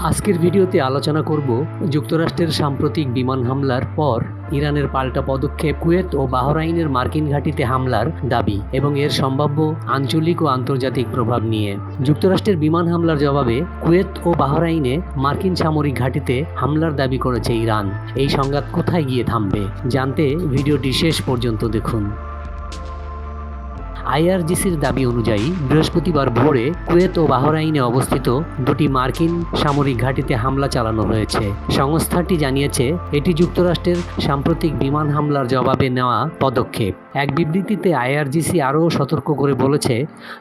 আজকের ভিডিওতে আলোচনা করব যুক্তরাষ্ট্রের সাম্প্রতিক বিমান হামলার পর ইরানের পাল্টা পদক্ষেপ, কুয়েত ও বাহরাইনের মার্কিন ঘাঁটিতে হামলার দাবি এবং এর সম্ভাব্য আঞ্চলিক ও আন্তর্জাতিক প্রভাব নিয়ে। যুক্তরাষ্ট্রের বিমান হামলার জবাবে কুয়েত ও বাহরাইনে মার্কিন সামরিক ঘাঁটিতে হামলার দাবি করেছে ইরান। এই সংঘাত কোথায় গিয়ে থামবে জানতে ভিডিওটি শেষ পর্যন্ত দেখুন। আইআরজিসির দাবি অনুযায়ী বৃহস্পতিবার ভোরে কুয়েত ও বাহরাইনে অবস্থিত দুটি মার্কিন সামরিক ঘাঁটিতে হামলা চালানো হয়েছে। সংস্থাটি জানিয়েছে এটি যুক্তরাষ্ট্রের সাম্প্রতিক বিমান হামলার জবাবে নেওয়া পদক্ষেপ। এক বিবৃতিতে আইআরজিসি আরও সতর্ক করে বলেছে,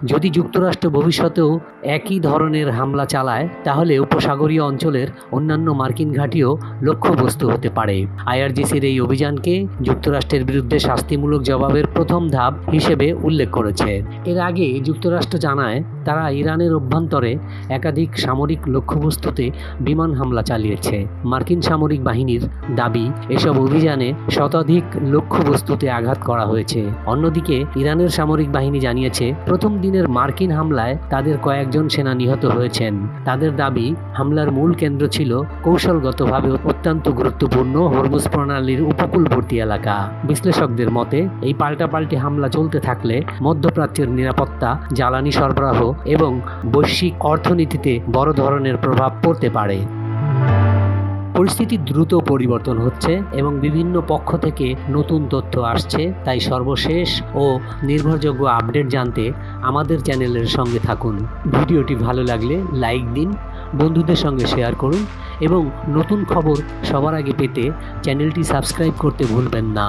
যদি যুক্তরাষ্ট্র ভবিষ্যতেও একই ধরনের হামলা চালায় তাহলে উপসাগরীয় অঞ্চলের অন্যান্য মার্কিন ঘাঁটিও লক্ষ্যবস্তু হতে পারে। আইআরজিসির এই অভিযানকে যুক্তরাষ্ট্রের বিরুদ্ধে শাস্তিমূলক জবাবের প্রথম ধাপ হিসেবে উল্লেখ করেছে। এর আগে যুক্তরাষ্ট্র জানায় তারা ইরানের অভ্যন্তরে একাধিক সামরিক লক্ষ্যবস্তুতে বিমান হামলা চালিয়েছে। মার্কিন সামরিক বাহিনীর দাবি, এসব অভিযানে শতাধিক লক্ষ্যবস্তুতে আঘাত করা হয়েছে। অন্যদিকে ইরানের সামরিক বাহিনী জানিয়েছে প্রথম দিনের মার্কিন হামলায় তাদের কয়েকজন সেনা নিহত হয়েছেন। তাদের দাবি, হামলার মূল কেন্দ্র ছিল কৌশলগতভাবে অত্যন্ত গুরুত্বপূর্ণ হরমুজ প্রণালীর উপকূলবর্তী এলাকা। বিশ্লেষকদের মতে এই পাল্টাপাল্টি হামলা চলতে থাকলে মধ্যপ্রাচ্যের নিরাপত্তা, জ্বালানি সরবরাহ এবং বৈশ্বিক অর্থনীতিতে বড় ধরনের প্রভাব পড়তে পারে। পরিস্থিতি দ্রুত পরিবর্তন হচ্ছে এবং বিভিন্ন পক্ষ থেকে নতুন তথ্য আসছে, তাই সর্বশেষ ও নির্ভরযোগ্য আপডেট জানতে আমাদের চ্যানেলের সঙ্গে থাকুন। ভিডিওটি ভালো লাগলে লাইক দিন, বন্ধুদের সঙ্গে শেয়ার করুন এবং নতুন খবর সবার আগে পেতে চ্যানেলটি সাবস্ক্রাইব করতে ভুলবেন না।